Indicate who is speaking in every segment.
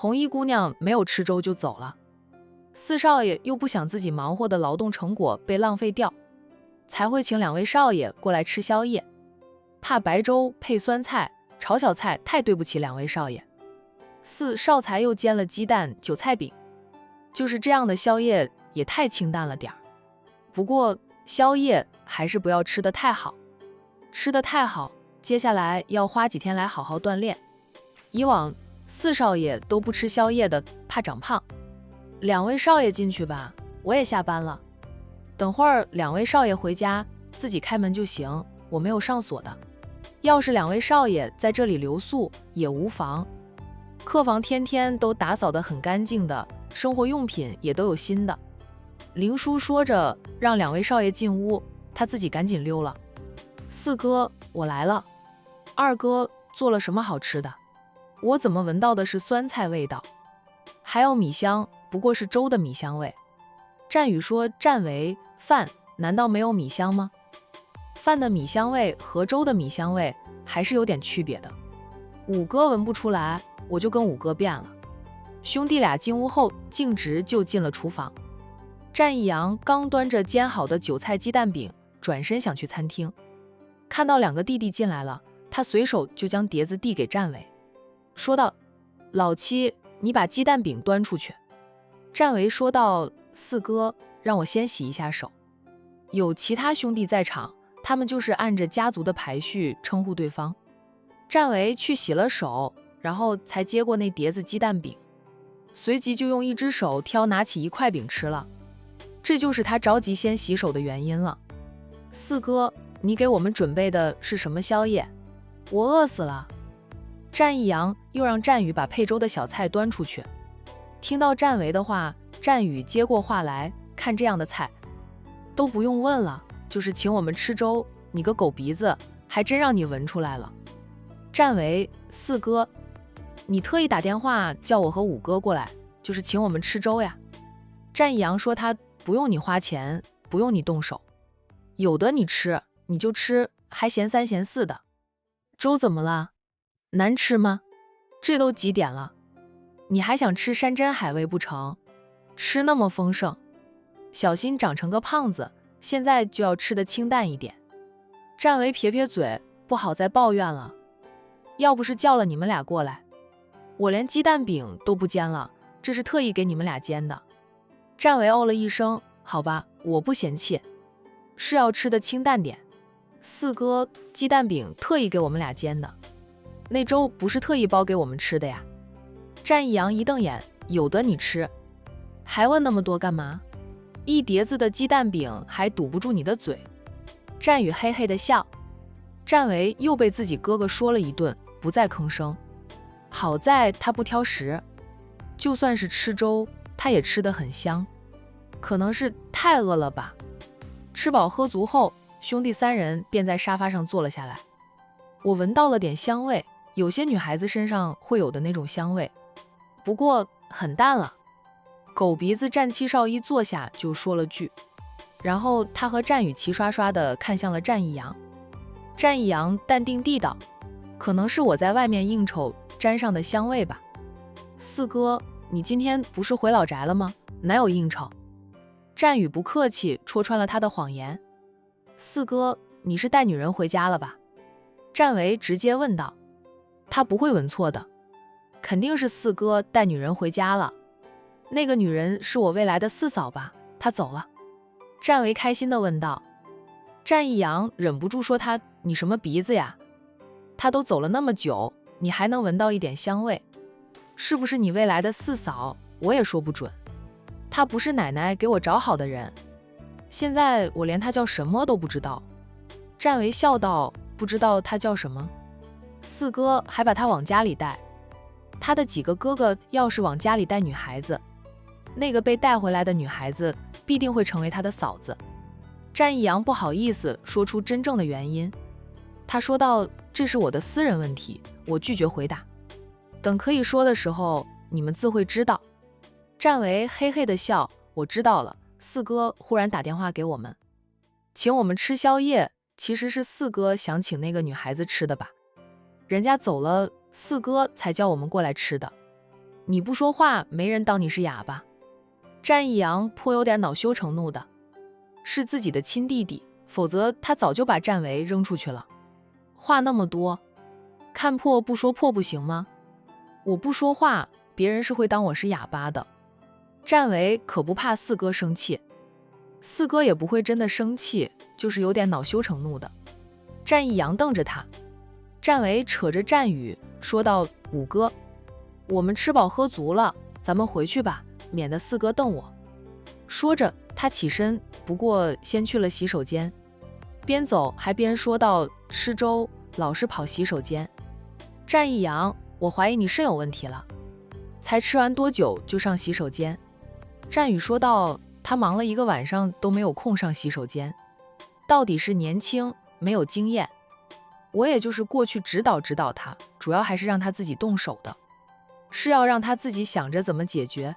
Speaker 1: 红衣姑娘没有吃粥就走了，四少爷又不想自己忙活的劳动成果被浪费掉，才会请2位少爷过来吃宵夜，怕白粥配酸菜炒小菜太对不起2位少爷。4少才又煎了鸡蛋韭菜饼，就是这样的宵夜也太清淡了点儿。不过宵夜还是不要吃得太好，吃得太好，接下来要花几天来好好锻炼。以往4少爷都不吃宵夜的，怕长胖。2位少爷进去吧，我也下班了。等会儿2位少爷回家自己开门就行，我没有上锁的。要是2位少爷在这里留宿也无妨。客房天天都打扫得很干净的，生活用品也都有新的。林叔说着让2位少爷进屋，他自己赶紧溜了。4哥，我来了。2哥，做了什么好吃的？我怎么闻到的是酸菜味道？还有米香，不过是粥的米香味。战宇说战为饭，难道没有米香吗？饭的米香味和粥的米香味还是有点区别的。5哥闻不出来，我就跟5哥变了。兄弟俩进屋后径直就进了厨房。战一阳刚端着煎好的韭菜鸡蛋饼，转身想去餐厅，看到2个弟弟进来了，他随手就将碟子递给战维，说道：老七，你把鸡蛋饼端出去。战维说道：4哥，让我先洗一下手。有其他兄弟在场，他们就是按着家族的排序称呼对方。战维去洗了手，然后才接过那碟子鸡蛋饼，随即就用1只手拿起1块饼吃了。这就是他着急先洗手的原因了。4哥，你给我们准备的是什么宵夜？我饿死了。战一阳又让战宇把配粥的小菜端出去。听到战维的话，战宇接过话来，看这样的菜都不用问了，就是请我们吃粥，你个狗鼻子，还真让你闻出来了。战维：4哥，你特意打电话叫我和5哥过来，就是请我们吃粥呀。战一阳说他不用你花钱，不用你动手，有的你吃你就吃，还嫌3嫌4的。粥怎么了？难吃吗？这都几点了，你还想吃山珍海味不成？吃那么丰盛，小心长成个胖子，现在就要吃得清淡一点。战维撇撇嘴，不好再抱怨了。要不是叫了你们俩过来，我连鸡蛋饼都不煎了，这是特意给你们俩煎的。战维哦了一声，好吧，我不嫌弃，是要吃的清淡点。4哥，鸡蛋饼特意给我们俩煎的，那粥不是特意包给我们吃的呀。战一阳一瞪眼，有的你吃，还问那么多干嘛？一碟子的鸡蛋饼还堵不住你的嘴。战宇嘿嘿的笑。战维又被自己哥哥说了一顿，不再吭声。好在他不挑食，就算是吃粥，他也吃得很香。可能是太饿了吧。吃饱喝足后，兄弟3人便在沙发上坐了下来。我闻到了点香味，有些女孩子身上会有的那种香味，不过很淡了。狗鼻子战七少一坐下就说了句，然后他和战宇齐刷刷地看向了战一阳。战一阳淡定地道，可能是我在外面应酬沾上的香味吧。4哥，你今天不是回老宅了吗？哪有应酬？战宇不客气戳穿了他的谎言。4哥，你是带女人回家了吧？战维直接问道。他不会闻错的，肯定是4哥带女人回家了。那个女人是我未来的4嫂吧？她走了。战维开心地问道。战一阳忍不住说他，你什么鼻子呀？她都走了那么久，你还能闻到一点香味，是不是你未来的4嫂？我也说不准。她不是奶奶给我找好的人，现在我连她叫什么都不知道。战维笑道，不知道她叫什么？4哥还把她往家里带，他的几个哥哥要是往家里带女孩子，那个被带回来的女孩子必定会成为他的嫂子。战一阳不好意思说出真正的原因，他说道，这是我的私人问题，我拒绝回答，等可以说的时候你们自会知道。战维嘿嘿的笑，我知道了，4哥忽然打电话给我们，请我们吃宵夜，其实是4哥想请那个女孩子吃的吧，人家走了，4哥才叫我们过来吃的。你不说话，没人当你是哑巴。战一阳颇有点恼羞成怒的，是自己的亲弟弟，否则他早就把战维扔出去了。话那么多，看破不说破不行吗？我不说话，别人是会当我是哑巴的。战维可不怕四哥生气，四哥也不会真的生气，就是有点恼羞成怒的。战一阳瞪着他，战维扯着战宇说道：“五哥，我们吃饱喝足了，咱们回去吧，免得四哥瞪我。”说着，他起身，不过先去了洗手间，边走还边说道：“吃粥老是跑洗手间。战一阳，我怀疑你肾有问题了，才吃完多久就上洗手间？”战宇说道：“他忙了一个晚上都没有空上洗手间，到底是年轻没有经验，我也就是过去指导指导他，主要还是让他自己动手的，是要让他自己想着怎么解决，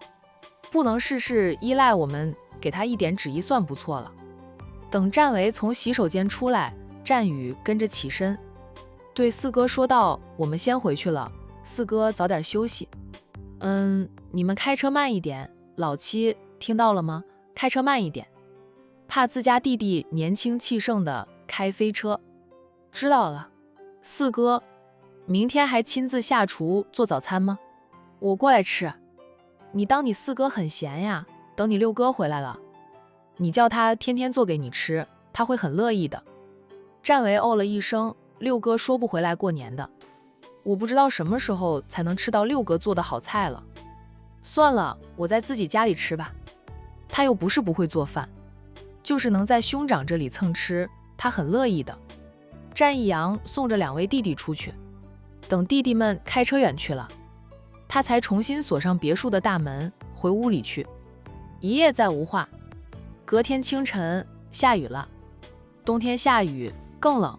Speaker 1: 不能事事依赖我们，给他一点旨意算不错了。”等战维从洗手间出来，战宇跟着起身，对四哥说道：“我们先回去了，四哥早点休息。你们开车慢一点，老七听到了吗？开车慢一点，怕自家弟弟年轻气盛的开飞车。”知道了。四哥，明天还亲自下厨做早餐吗？我过来吃。你当你四哥很闲呀？等你六哥回来了，你叫他天天做给你吃，他会很乐意的。战维哦了一声，六哥说不回来过年的，我不知道什么时候才能吃到六哥做的好菜了。算了，我在自己家里吃吧。他又不是不会做饭，就是能在兄长这里蹭吃，他很乐意的。战一阳送着两位弟弟出去，等弟弟们开车远去了，他才重新锁上别墅的大门，回屋里去。一夜再无话。隔天清晨下雨了，冬天下雨更冷。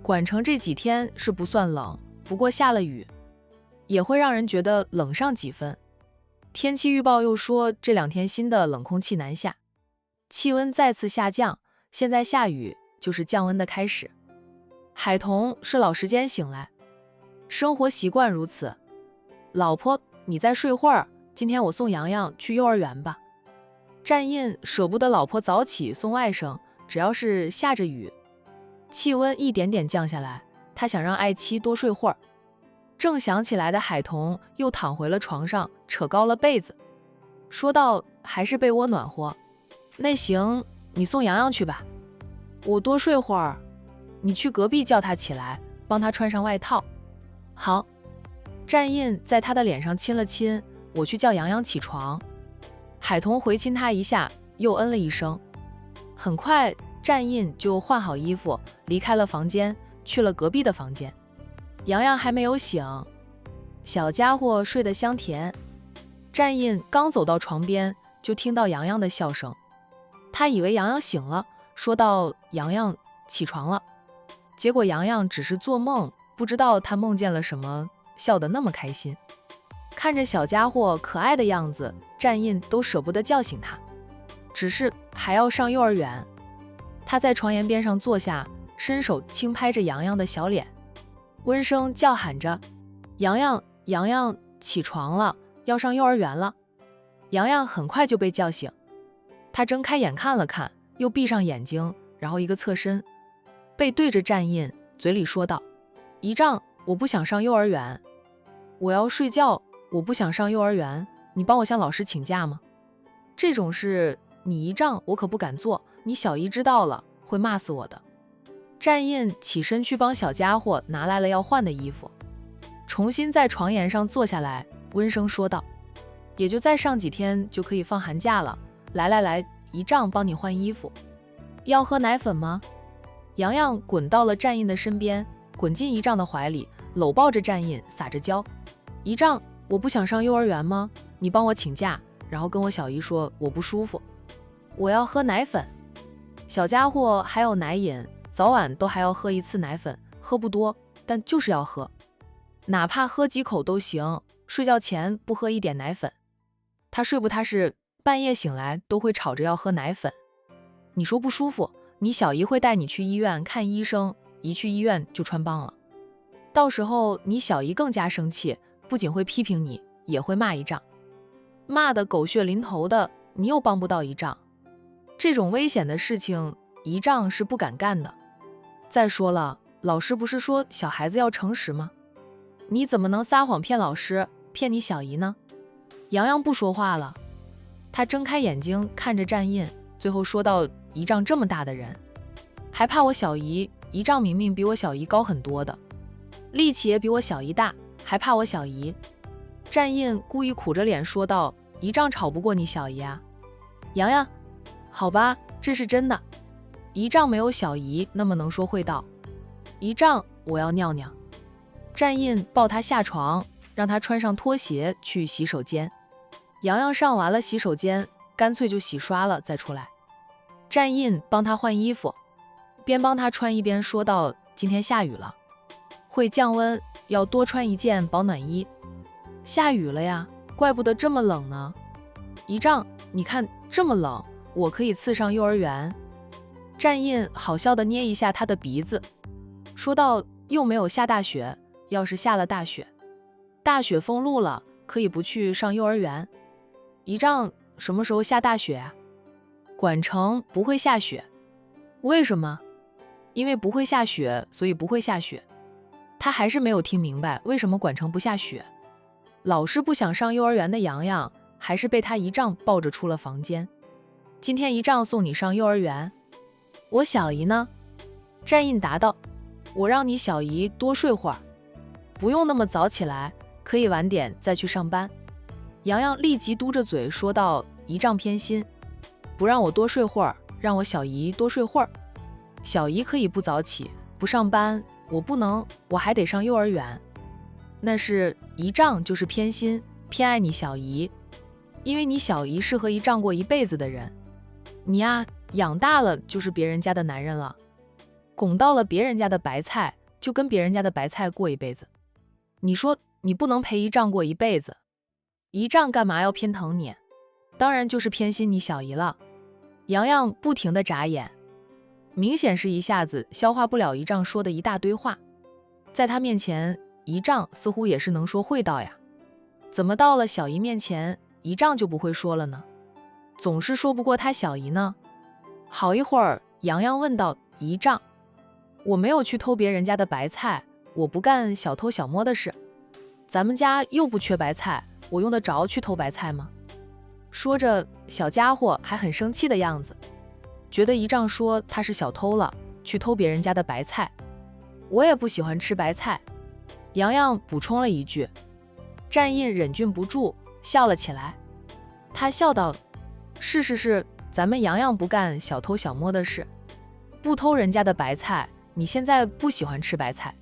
Speaker 1: 管城这几天是不算冷，不过下了雨，也会让人觉得冷上几分。天气预报又说这2天新的冷空气南下，气温再次下降，现在下雨就是降温的开始。海童是老时间醒来，生活习惯如此。老婆，你再睡会儿，今天我送洋洋去幼儿园吧。战印舍不得老婆早起送外甥，只要是下着雨，气温一点点降下来，他想让爱妻多睡会儿。正想起来的海童又躺回了床上，扯高了被子，说道：“还是被窝暖和。那行，你送洋洋去吧，我多睡会儿。你去隔壁叫他起来，帮他穿上外套。”好。战印在他的脸上亲了亲，我去叫洋洋起床。海童回亲他一下，又嗯了一声。很快，战印就换好衣服，离开了房间，去了隔壁的房间。洋洋还没有醒，小家伙睡得香甜。战印刚走到床边，就听到洋洋的笑声。他以为洋洋醒了，说道：“洋洋起床了。”结果洋洋只是做梦，不知道他梦见了什么，笑得那么开心。看着小家伙可爱的样子，战印都舍不得叫醒他，只是还要上幼儿园。他在床沿边上坐下，伸手轻拍着洋洋的小脸，温声叫喊着：“洋洋，洋洋，起床了，要上幼儿园了。”洋洋很快就被叫醒，他睁开眼看了看，又闭上眼睛，然后一个侧身，背对着战印，嘴里说道：“姨丈，我不想上幼儿园，我要睡觉，我不想上幼儿园，你帮我向老师请假吗？这种事你姨丈我可不敢做，你小姨知道了会骂死我的。”战印起身去帮小家伙拿来了要换的衣服，重新在床沿上坐下来，温声说道：“也就再上几天就可以放寒假了，来，姨丈帮你换衣服。要喝奶粉吗？”洋洋滚到了战印的身边，滚进姨丈的怀里，搂抱着战印，撒着娇：“姨丈，我不想上幼儿园吗？你帮我请假，然后跟我小姨说我不舒服，我要喝奶粉。”小家伙还有奶瘾，早晚都还要喝一次奶粉，喝不多，但就是要喝，哪怕喝几口都行，睡觉前不喝一点奶粉，他睡不踏实，半夜醒来都会吵着要喝奶粉。你说不舒服，你小姨会带你去医院看医生，一去医院就穿帮了，到时候你小姨更加生气，不仅会批评你，也会骂姨丈，骂得狗血淋头的，你又帮不到姨丈。这种危险的事情，姨丈是不敢干的。再说了，老师不是说小孩子要诚实吗？你怎么能撒谎骗老师，骗你小姨呢？洋洋不说话了，他睁开眼睛看着战印，最后说道：姨丈这么大的人，还怕我小姨？姨丈明明比我小姨高很多的，力气也比我小姨大，还怕我小姨？战印故意苦着脸说道：姨丈吵不过你小姨啊。洋洋，好吧，这是真的。姨丈没有小姨那么能说会道。姨丈，我要尿尿。战印抱他下床，让他穿上拖鞋去洗手间。洋洋上完了洗手间，干脆就洗刷了再出来。战印帮他换衣服，边帮他穿一边说道：今天下雨了，会降温，要多穿一件保暖衣。下雨了呀，怪不得这么冷呢。姨丈，你看这么冷，我可以次上幼儿园。战印好笑地捏一下他的鼻子，说道：又没有下大雪，要是下了大雪，大雪封路了，可以不去上幼儿园。姨丈，什么时候下大雪啊？管城不会下雪。为什么？因为不会下雪，所以不会下雪。他还是没有听明白为什么管城不下雪。老是不想上幼儿园的洋洋，还是被他姨丈抱着出了房间。今天姨丈送你上幼儿园。我小姨呢？战印答道：我让你小姨多睡会儿，不用那么早起来，可以晚点再去上班。洋洋立即嘟着嘴说道：姨丈偏心，不让我多睡会儿，让我小姨多睡会儿。小姨可以不早起，不上班，我不能，我还得上幼儿园。那是姨丈就是偏心，偏爱你小姨，因为你小姨是和姨丈过一辈子的人，你呀，养大了就是别人家的男人了，拱到了别人家的白菜，就跟别人家的白菜过一辈子。你说你不能陪姨丈过一辈子，姨丈干嘛要偏疼你？当然就是偏心你小姨了。洋洋不停地眨眼，明显是一下子消化不了姨丈说的一大堆话。在他面前，姨丈似乎也是能说会道呀，怎么到了小姨面前，姨丈就不会说了呢？总是说不过他小姨呢。好一会儿，洋洋问道：姨丈，我没有去偷别人家的白菜，我不干小偷小摸的事，咱们家又不缺白菜，我用得着去偷白菜吗？说着，小家伙还很生气的样子，觉得姨丈说他是小偷了，去偷别人家的白菜。我也不喜欢吃白菜。洋洋补充了一句。战印忍俊不住，笑了起来。他笑道：是，咱们洋洋不干小偷小摸的事，不偷人家的白菜。你现在不喜欢吃白菜，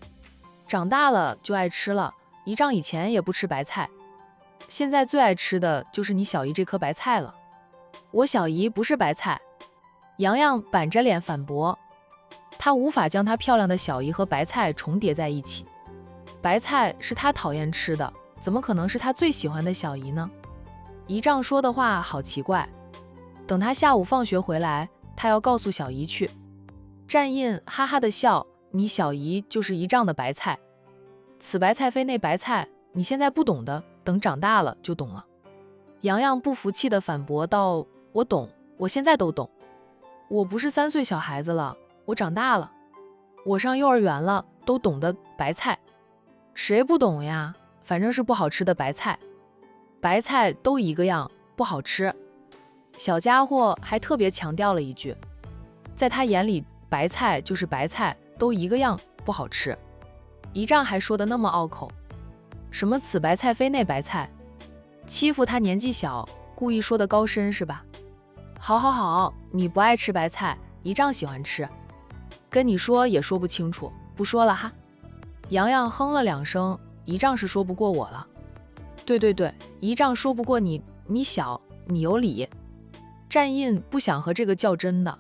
Speaker 1: 长大了就爱吃了。姨丈以前也不吃白菜，现在最爱吃的就是你小姨这颗白菜了。我小姨不是白菜。洋洋板着脸反驳，他无法将他漂亮的小姨和白菜重叠在一起。白菜是他讨厌吃的，怎么可能是他最喜欢的小姨呢？姨丈说的话好奇怪。等他下午放学回来，他要告诉小姨去。战印哈哈的笑：你小姨就是姨丈的白菜，此白菜非那白菜，你现在不懂的，等长大了就懂了。洋洋不服气地反驳道：我懂，我现在都懂。我不是3岁小孩子了，我长大了，我上幼儿园了，都懂得白菜。谁不懂呀？反正是不好吃的白菜，白菜都一个样，不好吃。小家伙还特别强调了一句，在他眼里白菜就是白菜，都一个样，不好吃。姨丈还说的那么拗口，什么此白菜非那白菜，欺负他年纪小，故意说的高深是吧？好，你不爱吃白菜，姨丈喜欢吃，跟你说也说不清楚，不说了哈。洋洋哼了2声，姨丈是说不过我了。对，姨丈说不过你，你小，你有理。战印不想和这个较真的，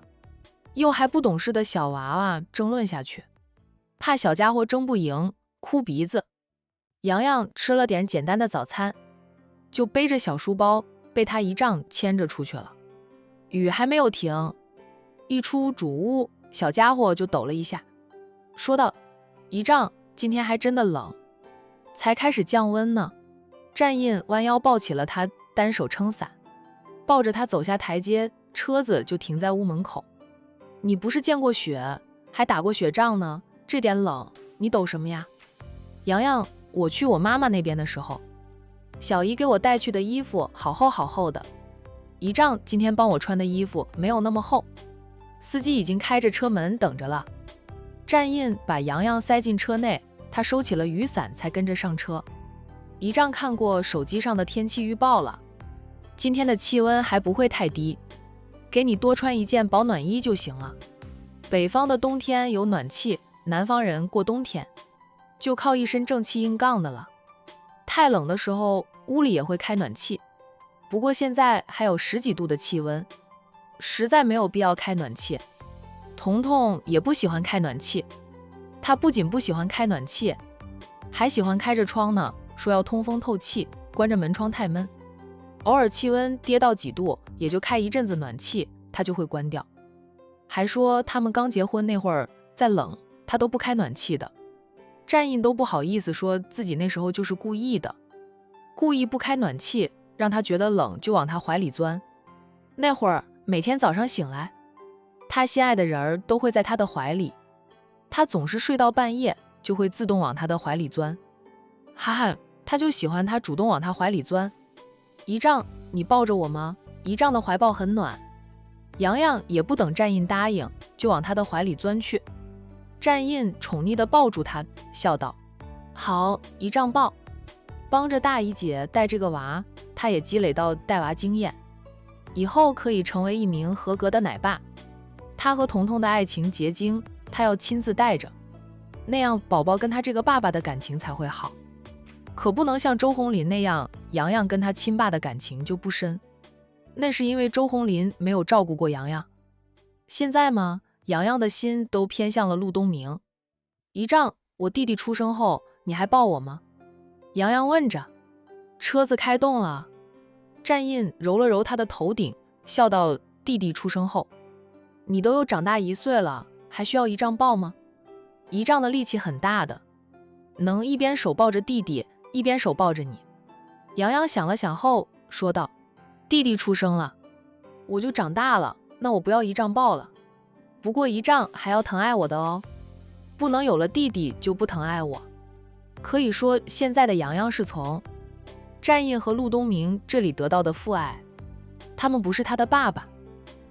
Speaker 1: 又还不懂事的小娃娃争论下去，怕小家伙争不赢，哭鼻子。洋洋吃了点简单的早餐，就背着小书包被他姨丈牵着出去了。雨还没有停，一出主屋，小家伙就抖了一下，说道：姨丈，今天还真的冷，才开始降温呢。战印弯腰抱起了他，单手撑伞，抱着他走下台阶，车子就停在屋门口。你不是见过雪，还打过雪仗呢，这点冷，你抖什么呀？洋洋，我去我妈妈那边的时候，小姨给我带去的衣服好厚好厚的，姨丈今天帮我穿的衣服没有那么厚。司机已经开着车门等着了。战印把洋洋塞进车内，他收起了雨伞，才跟着上车。姨丈看过手机上的天气预报了，今天的气温还不会太低，给你多穿一件保暖衣就行了。北方的冬天有暖气，南方人过冬天就靠一身正气硬杠的了。太冷的时候屋里也会开暖气，不过现在还有10几度的气温，实在没有必要开暖气。彤彤也不喜欢开暖气，他不仅不喜欢开暖气，还喜欢开着窗呢，说要通风透气，关着门窗太闷。偶尔气温跌到几度，也就开一阵子暖气，他就会关掉。还说他们刚结婚那会儿再冷，他都不开暖气的。战印都不好意思说自己那时候就是故意的，故意不开暖气，让他觉得冷就往他怀里钻。那会儿每天早上醒来，他心爱的人儿都会在他的怀里，他总是睡到半夜就会自动往他的怀里钻。哈哈，他就喜欢他主动往他怀里钻。姨丈，你抱着我吗？姨丈的怀抱很暖。洋洋也不等战印答应，就往他的怀里钻去。战印宠溺地抱住他，笑道：好，姨丈抱。帮着大姨姐带这个娃，他也积累到带娃经验，以后可以成为一名合格的奶爸。他和彤彤的爱情结晶，他要亲自带着，那样宝宝跟他这个爸爸的感情才会好。可不能像周红林那样，洋洋跟他亲爸的感情就不深，那是因为周红林没有照顾过洋洋。现在嘛，洋洋的心都偏向了陆东明。姨丈，我弟弟出生后，你还抱我吗？洋洋问着。车子开动了，战印揉了揉他的头顶，笑道：弟弟出生后，你都有长大1岁了，还需要姨丈抱吗？姨丈的力气很大的，能一边手抱着弟弟，一边手抱着你。洋洋想了想后说道：弟弟出生了，我就长大了，那我不要姨丈抱了。不过姨丈还要疼爱我的哦，不能有了弟弟就不疼爱我。可以说现在的洋洋是从战印和陆东明这里得到的父爱，他们不是他的爸爸，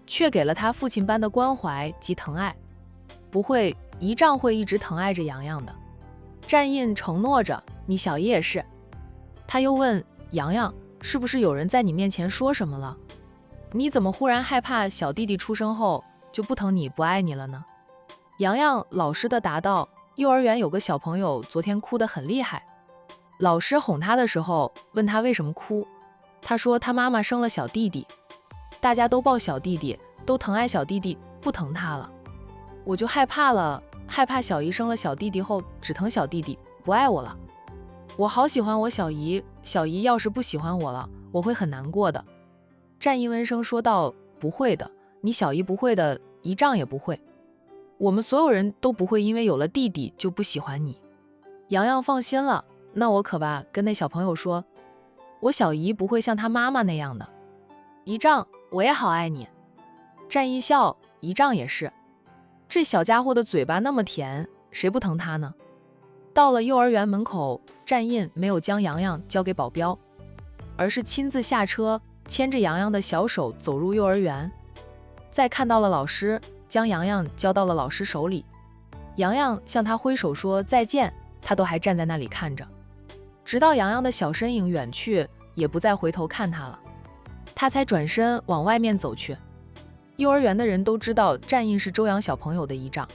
Speaker 1: 却给了他父亲般的关怀及疼爱。不会，姨丈会一直疼爱着洋洋的。战印承诺着，你小姨也是。他又问洋洋，是不是有人在你面前说什么了？你怎么忽然害怕小弟弟出生后就不疼你不爱你了呢？洋洋老实的答道，幼儿园有个小朋友昨天哭得很厉害，老师哄他的时候问他为什么哭，他说他妈妈生了小弟弟，大家都抱小弟弟，都疼爱小弟弟，不疼他了。我就害怕了，害怕小姨生了小弟弟后只疼小弟弟，不爱我了。我好喜欢我小姨，小姨要是不喜欢我了，我会很难过的。战印温声说道，不会的，你小姨不会的，姨丈也不会，我们所有人都不会因为有了弟弟就不喜欢你。洋洋放心了，那我可吧跟那小朋友说，我小姨不会像她妈妈那样的。姨丈，我也好爱你。战一笑，姨丈也是。这小家伙的嘴巴那么甜，谁不疼他呢？到了幼儿园门口，战印没有将洋洋交给保镖，而是亲自下车，牵着洋洋的小手走入幼儿园。再看到了老师，将洋洋交到了老师手里。洋洋向他挥手说再见，他都还站在那里看着，直到洋洋的小身影远去，也不再回头看他了，他才转身往外面走去。幼儿园的人都知道战印是周洋小朋友的姨丈，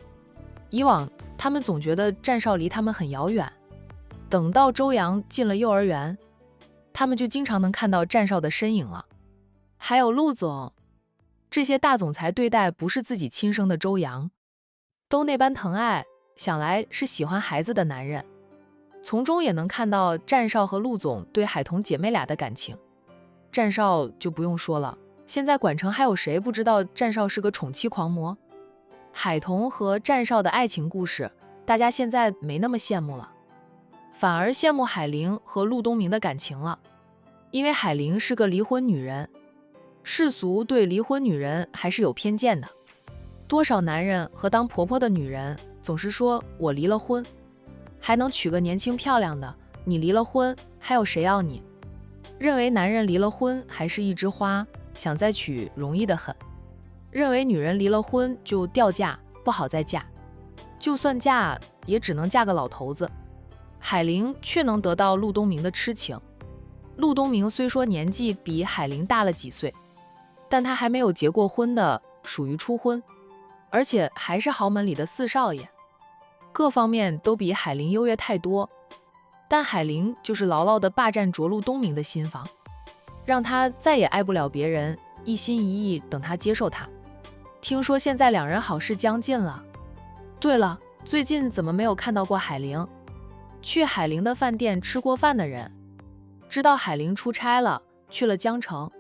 Speaker 1: 以往他们总觉得战少离他们很遥远，等到周洋进了幼儿园，他们就经常能看到战少的身影了。还有陆总，这些大总裁对待不是自己亲生的周洋，都那般疼爱，想来是喜欢孩子的男人。从中也能看到战少和陆总对海彤姐妹俩的感情。战少就不用说了，现在管城还有谁不知道战少是个宠妻狂魔？海彤和战少的爱情故事，大家现在没那么羡慕了。反而羡慕海玲和陆东明的感情了。因为海玲是个离婚女人，世俗对离婚女人还是有偏见的。多少男人和当婆婆的女人总是说我离了婚，还能娶个年轻漂亮的，你离了婚还有谁要你？认为男人离了婚还是一枝花，想再娶容易得很。认为女人离了婚就掉价，不好再嫁，就算嫁也只能嫁个老头子。海玲却能得到陆东明的痴情。陆东明虽说年纪比海玲大了几岁，但他还没有结过婚的，属于初婚，而且还是豪门里的四少爷，各方面都比海玲优越太多。但海玲就是牢牢地霸占着陆东明的心房，让他再也爱不了别人，一心一意等他接受他。听说现在两人好事将近了。对了，最近怎么没有看到过海玲？去海玲的饭店吃过饭的人知道海玲出差了，去了江城，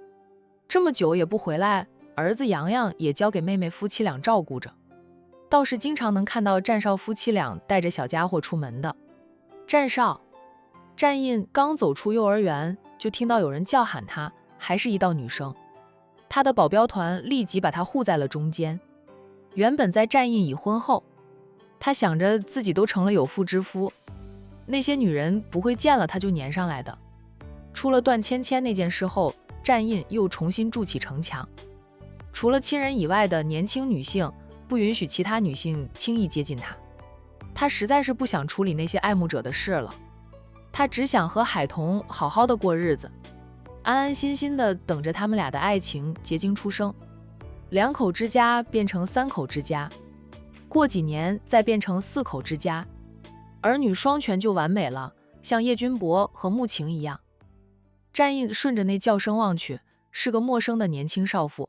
Speaker 1: 这么久也不回来，儿子洋洋也交给妹妹夫妻俩照顾着。倒是经常能看到战少夫妻俩带着小家伙出门的。战少，战印刚走出幼儿园，就听到有人叫喊他，还是一道女生。他的保镖团立即把他护在了中间。原本在战印已婚后，他想着自己都成了有妇之夫，那些女人不会见了他就粘上来的。出了段芊芊那件事后，战印又重新筑起城墙，除了亲人以外的年轻女性，不允许其他女性轻易接近他。他实在是不想处理那些爱慕者的事了，他只想和海童好好的过日子，安安心心的等着他们俩的爱情结晶出生。两口之家变成三口之家，过几年再变成四口之家，儿女双全就完美了，像叶君博和穆晴一样。战印顺着那叫声望去，是个陌生的年轻少妇，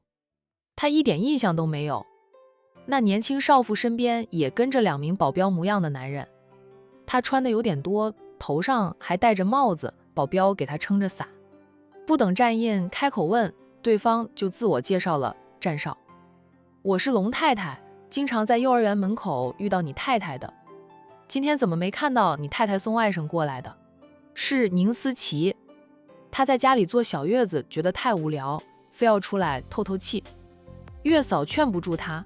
Speaker 1: 他一点印象都没有。那年轻少妇身边也跟着2名保镖模样的男人，他穿的有点多，头上还戴着帽子，保镖给他撑着伞。不等战印开口问，对方就自我介绍了：战少，我是龙太太，经常在幼儿园门口遇到你太太的。今天怎么没看到你太太送外甥过来的？是宁思琪，她在家里做小月子，觉得太无聊，非要出来透透气。月嫂劝不住她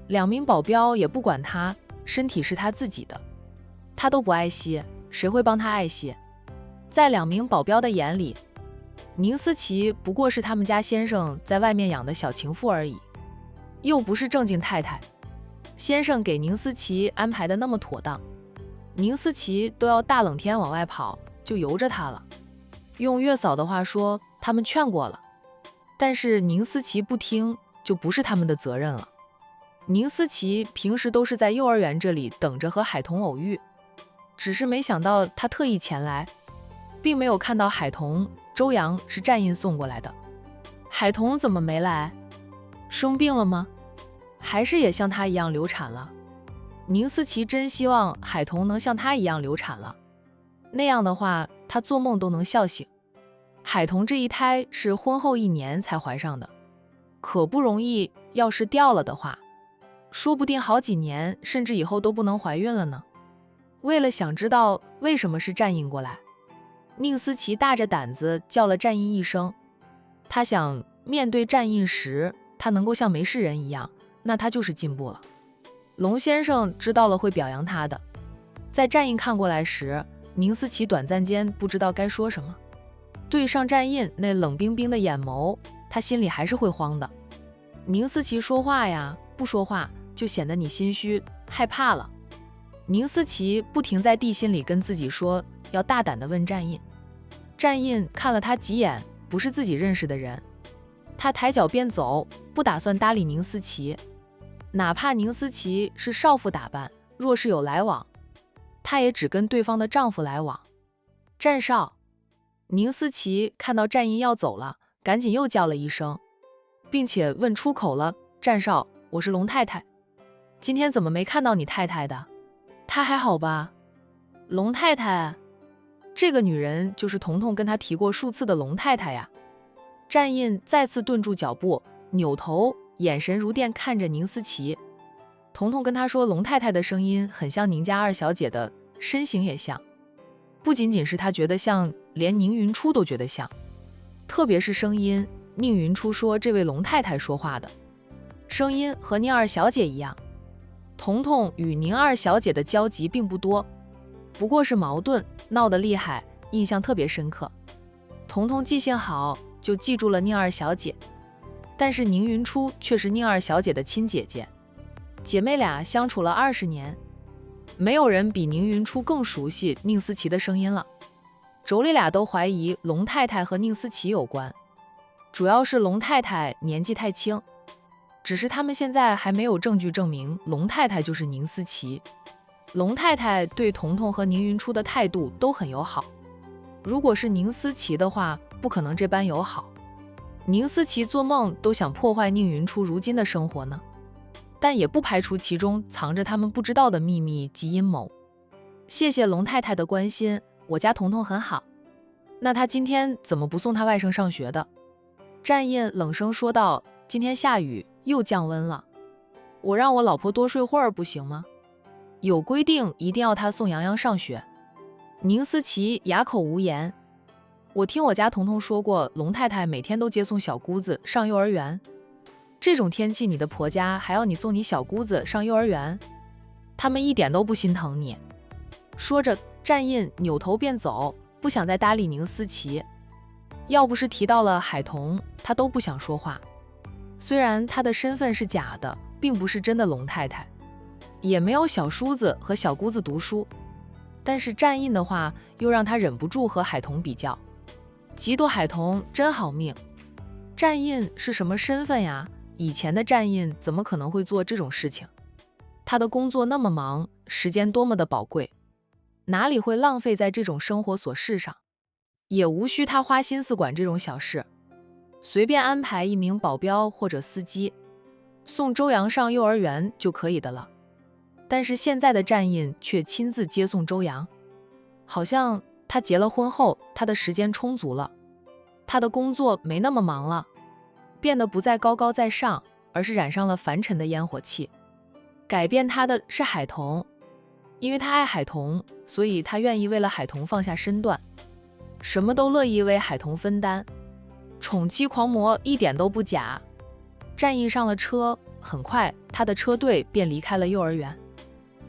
Speaker 1: ，2名保镖也不管她，身体是她自己的，她都不爱惜，谁会帮她爱惜？在2名保镖的眼里，宁思琪不过是他们家先生在外面养的小情妇而已，又不是正经太太。先生给宁思琪安排的那么妥当，宁思琪都要大冷天往外跑，就由着她了。用月嫂的话说，他们劝过了，但是宁思琪不听，就不是他们的责任了。宁思琪平时都是在幼儿园这里等着和海童偶遇，只是没想到他特意前来，并没有看到海童。周阳是战印送过来的，海童怎么没来？生病了吗？还是也像他一样流产了？宁思琪真希望海童能像他一样流产了，那样的话他做梦都能笑醒。海童这一胎是婚后1年才怀上的，可不容易，要是掉了的话，说不定好几年甚至以后都不能怀孕了呢。为了想知道为什么是战印过来，宁思琪大着胆子叫了战印一声。他想面对战印时，他能够像没事人一样，那他就是进步了。龙先生知道了会表扬他的。在战印看过来时，宁思琪短暂间不知道该说什么。对上战印那冷冰冰的眼眸，他心里还是会慌的。宁思琪说话呀，不说话就显得你心虚害怕了。宁思琪不停在地心里跟自己说，要大胆地问战印。战印看了他几眼，不是自己认识的人。他抬脚便走，不打算搭理宁思琪。哪怕宁思琪是少妇打扮，若是有来往，他也只跟对方的丈夫来往。战少，宁思琪看到战印要走了，赶紧又叫了一声，并且问出口了：战少，我是龙太太，今天怎么没看到你太太的？她还好吧？龙太太，这个女人就是彤彤跟她提过数次的龙太太呀。战印再次顿住脚步，扭头，眼神如电看着宁思琪。彤彤跟她说，龙太太的声音很像宁家2小姐的，身形也像。不仅仅是他觉得像，连宁云初都觉得像。特别是声音，宁云初说这位龙太太说话的声音和宁二小姐一样。彤彤与宁二小姐的交集并不多，不过是矛盾闹得厉害，印象特别深刻。彤彤记性好，就记住了宁二小姐，但是宁云初却是宁二小姐的亲姐姐，姐妹俩相处了20年，没有人比宁云初更熟悉宁思琪的声音了。妯娌俩都怀疑龙太太和宁思琪有关，主要是龙太太年纪太轻，只是他们现在还没有证据证明龙太太就是宁思琪。龙太太对彤彤和宁云初的态度都很友好，如果是宁思琪的话，不可能这般友好。宁思琪做梦都想破坏宁云初如今的生活呢，但也不排除其中藏着他们不知道的秘密及阴谋。谢谢龙太太的关心，我家彤彤很好。那她今天怎么不送她外甥上学的？战印冷声说道，今天下雨又降温了，我让我老婆多睡会儿不行吗？有规定一定要她送洋洋上学。宁思琪哑口无言。我听我家彤彤说过，龙太太每天都接送小姑子上幼儿园。这种天气，你的婆家还要你送你小姑子上幼儿园？他们一点都不心疼你。说着，战印扭头便走，不想再搭理宁思琪。要不是提到了海童，他都不想说话。虽然他的身份是假的，并不是真的龙太太，也没有小叔子和小姑子读书，但是战印的话又让他忍不住和海童比较。嫉妒海童真好命。战印是什么身份呀？以前的战印怎么可能会做这种事情？他的工作那么忙，时间多么的宝贵，哪里会浪费在这种生活琐事上？也无需他花心思管这种小事，随便安排一名保镖或者司机送周洋上幼儿园就可以的了。但是现在的战印却亲自接送周洋，好像他结了婚后，他的时间充足了，他的工作没那么忙了，变得不再高高在上，而是染上了凡尘的烟火气。改变他的是海童，因为他爱海童，所以他愿意为了海童放下身段，什么都乐意为海童分担。宠妻狂魔一点都不假。战印上了车，很快他的车队便离开了幼儿园。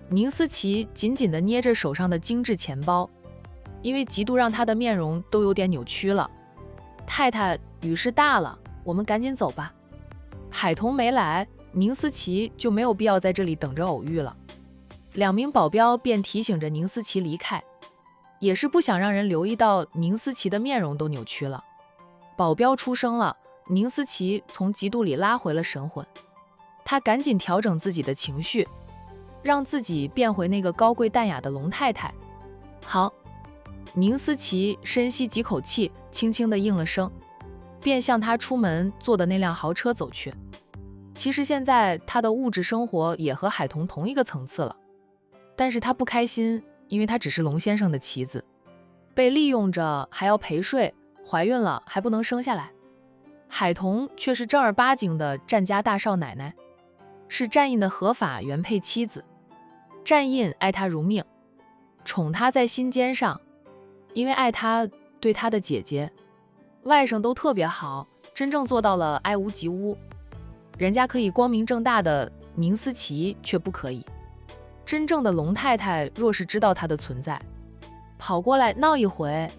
Speaker 1: 宁思琪紧紧地捏着手上的精致钱包，因为嫉妒让他的面容都有点扭曲了。太太，雨势大了，我们赶紧走吧。海童没来，宁思琪就没有必要在这里等着偶遇了。2名保镖便提醒着宁思琪离开，也是不想让人留意到宁思琪的面容都扭曲了。保镖出声了，宁思琪从嫉妒里拉回了神魂，他赶紧调整自己的情绪，让自己变回那个高贵淡雅的龙太太。好。宁思琪深吸几口气，轻轻地应了声，便向他出门坐的那辆豪车走去。其实现在他的物质生活也和海童同一个层次了，但是他不开心，因为他只是龙先生的棋子，被利用着还要陪睡，怀孕了还不能生下来。海童却是正儿八经的战家大少奶奶，是战印的合法原配妻子。战印爱她如命，宠她在心尖上，因为爱她，对她的姐姐、外甥都特别好，真正做到了爱屋及乌。人家可以光明正大的，宁思琪却不可以。真正的龙太太若是知道她的存在，跑过来闹一回，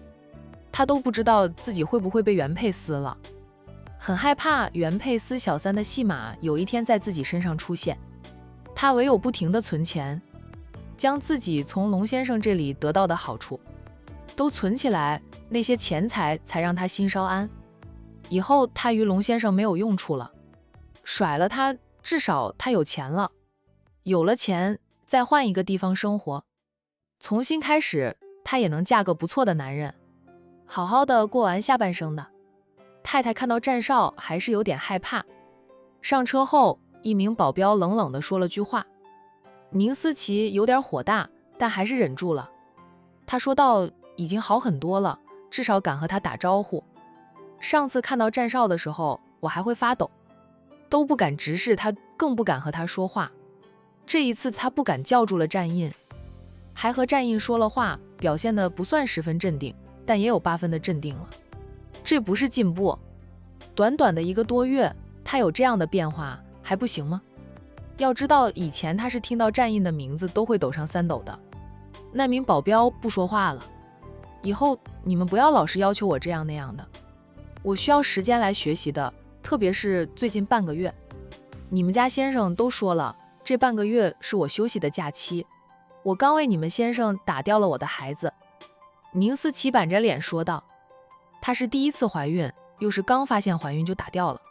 Speaker 1: 她都不知道自己会不会被原配撕了。很害怕原配撕小三的戏码有一天在自己身上出现，她唯有不停地存钱，将自己从龙先生这里得到的好处都存起来，那些钱财才让他心稍安。以后他与龙先生没有用处了，甩了他，至少他有钱了，有了钱再换一个地方生活，重新开始，他也能嫁个不错的男人，好好的过完下半生的。太太看到战少还是有点害怕。上车后，一名保镖冷冷地说了句话，宁思琪有点火大，但还是忍住了。他说道，已经好很多了，至少敢和他打招呼。上次看到战少的时候，我还会发抖，都不敢直视他，更不敢和他说话。这一次他不敢叫住了战印，还和战印说了话，表现得不算十分镇定，但也有8分的镇定了。这不是进步。短短的1个多月，他有这样的变化还不行吗？要知道以前他是听到战印的名字都会抖上3抖的。那名保镖不说话了。以后你们不要老是要求我这样那样的，我需要时间来学习的，特别是最近半个月。你们家先生都说了，这半个月是我休息的假期。我刚为你们先生打掉了我的孩子。宁思琪板着脸说道。她是第1次怀孕，又是刚发现怀孕就打掉了，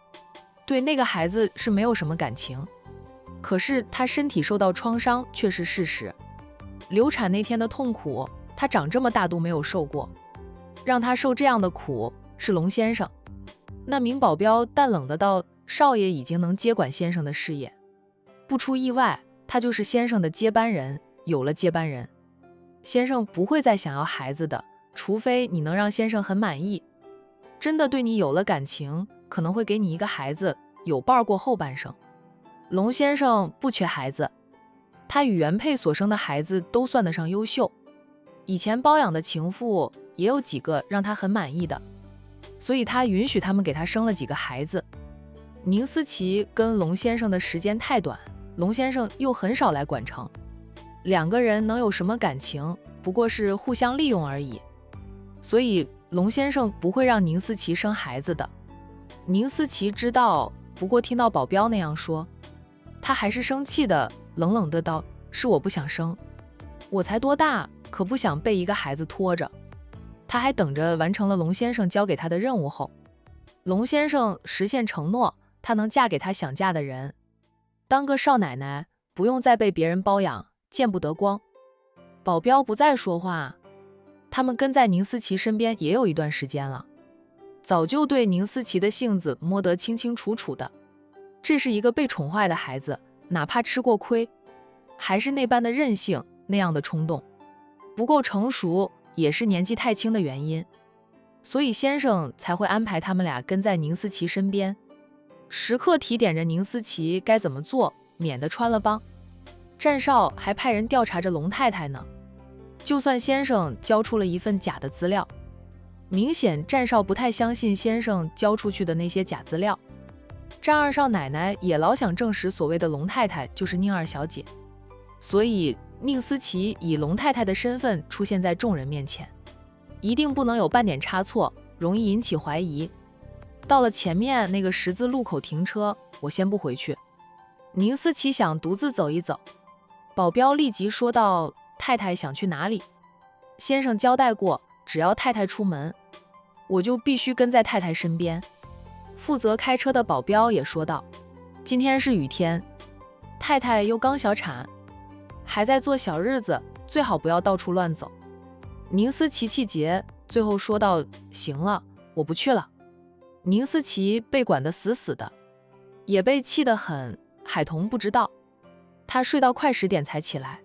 Speaker 1: 对那个孩子是没有什么感情。可是她身体受到创伤却是事实。流产那天的痛苦，她长这么大都没有受过。让她受这样的苦是龙先生。那名保镖淡冷的道：少爷已经能接管先生的事业，不出意外，他就是先生的接班人。有了接班人，先生不会再想要孩子的，除非你能让先生很满意，真的对你有了感情，可能会给你一个孩子，有伴过后半生。龙先生不缺孩子，他与原配所生的孩子都算得上优秀，以前包养的情妇也有几个让他很满意的，所以他允许他们给他生了几个孩子。宁思琪跟龙先生的时间太短，龙先生又很少来管城，2个人能有什么感情，不过是互相利用而已。所以龙先生不会让宁思琪生孩子的。宁思琪知道，不过听到保镖那样说，他还是生气的，冷冷的道：是我不想生，我才多大，可不想被一个孩子拖着。他还等着完成了龙先生交给他的任务后，龙先生实现承诺，他能嫁给他想嫁的人，当个少奶奶，不用再被别人包养，见不得光。保镖不再说话，他们跟在宁思琪身边也有一段时间了，早就对宁思琪的性子摸得清清楚楚的。这是一个被宠坏的孩子，哪怕吃过亏，还是那般的任性，那样的冲动，不够成熟，也是年纪太轻的原因。所以先生才会安排他们俩跟在宁思琪身边，时刻提点着宁思琪该怎么做，免得穿了帮。战少还派人调查着龙太太呢，就算先生交出了一份假的资料，明显战少不太相信先生交出去的那些假资料。战二少奶奶也老想证实所谓的龙太太就是宁二小姐，所以宁思琪以龙太太的身份出现在众人面前，一定不能有半点差错，容易引起怀疑。到了前面那个十字路口停车，我先不回去。宁思琪想独自走一走。保镖立即说道：太太想去哪里？先生交代过，只要太太出门，我就必须跟在太太身边。负责开车的保镖也说道：今天是雨天，太太又刚小产，还在做小日子，最好不要到处乱走。宁思琪气结，最后说道：行了，我不去了。宁思琪被管得死死的，也被气得很。海童不知道，他睡到快10点才起来，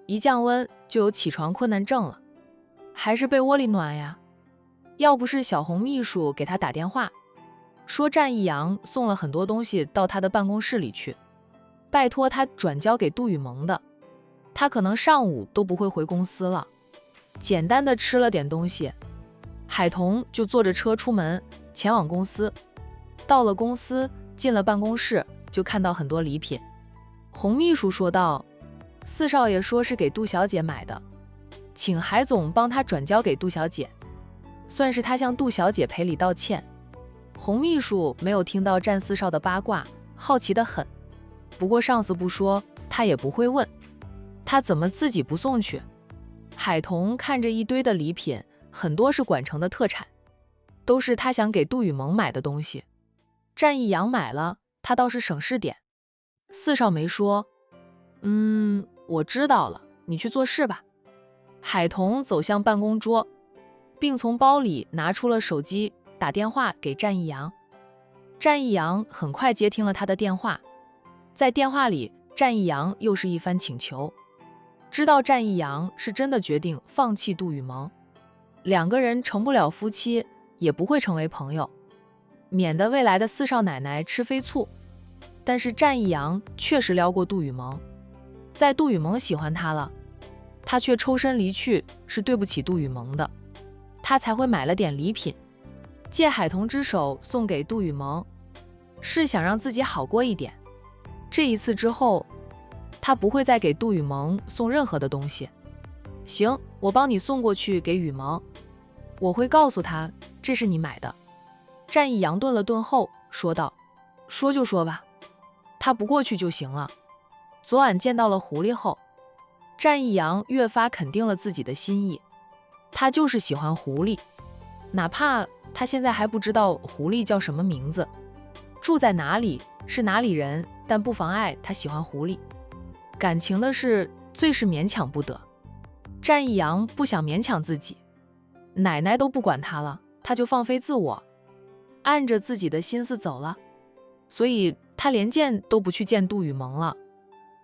Speaker 1: 一降温就有起床困难症了，还是被窝里暖呀。要不是小红秘书给他打电话，说战一阳送了很多东西到他的办公室里去，拜托他转交给杜雨萌的，他可能上午都不会回公司了。简单的吃了点东西，海童就坐着车出门前往公司。到了公司，进了办公室，就看到很多礼品。洪秘书说道：四少爷说是给杜小姐买的，请海总帮他转交给杜小姐，算是他向杜小姐赔礼道歉。洪秘书没有听到战四少的八卦，好奇得很，不过上司不说，他也不会问，他怎么自己不送去？海童看着一堆的礼品，很多是管城的特产，都是他想给杜雨萌买的东西。战一阳买了，他倒是省事点。四少没说。我知道了，你去做事吧。海童走向办公桌，并从包里拿出了手机，打电话给战一阳。战一阳很快接听了他的电话，在电话里，战一阳又是一番请求。知道战一阳是真的决定放弃杜雨萌，两个人成不了夫妻，也不会成为朋友，免得未来的四少奶奶吃飞醋。但是战一阳确实撩过杜雨萌，在杜雨萌喜欢他了，他却抽身离去，是对不起杜雨萌的，他才会买了点礼品，借海童之手送给杜雨萌，是想让自己好过一点。这一次之后，他不会再给杜雨萌送任何的东西。行，我帮你送过去给雨萌，我会告诉他这是你买的。战义阳顿了顿后说道：说就说吧，他不过去就行了。昨晚见到了狐狸后，战义阳越发肯定了自己的心意，他就是喜欢狐狸，哪怕他现在还不知道狐狸叫什么名字，住在哪里，是哪里人，但不妨碍他喜欢狐狸。感情的事最是勉强不得，战义阳不想勉强自己，奶奶都不管他了，他就放飞自我，按着自己的心思走了，所以他连见都不去见杜雨萌了。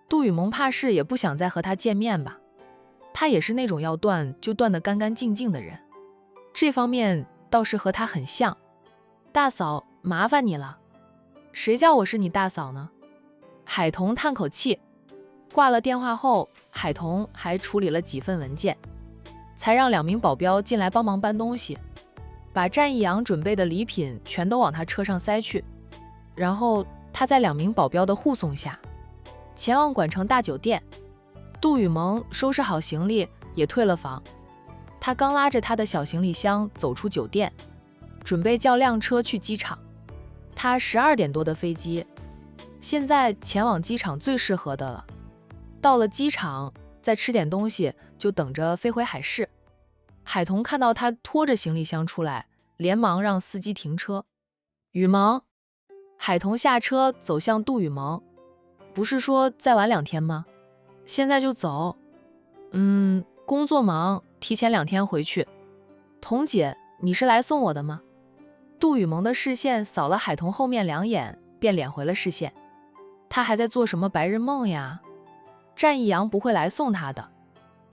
Speaker 1: 杜雨萌怕是也不想再和他见面吧，他也是那种要断就断得干干净净的人，这方面倒是和他很像。大嫂，麻烦你了。谁叫我是你大嫂呢？海童叹口气。挂了电话后，海童还处理了几份文件，才让2名保镖进来帮忙搬东西，把战义阳准备的礼品全都往他车上塞去。然后他在2名保镖的护送下，前往管城大酒店。杜雨萌收拾好行李，也退了房。他刚拉着他的小行李箱走出酒店，准备叫辆车去机场。他12点多的飞机，现在前往机场最适合的了。到了机场，再吃点东西，就等着飞回海市。海童看到他拖着行李箱出来，连忙让司机停车。雨萌，海童下车走向杜雨萌，不是说再晚2天吗？现在就走？工作忙，提前2天回去。童姐，你是来送我的吗？杜雨萌的视线扫了海童后面2眼，便敛回了视线。他还在做什么白日梦呀？战义阳不会来送他的，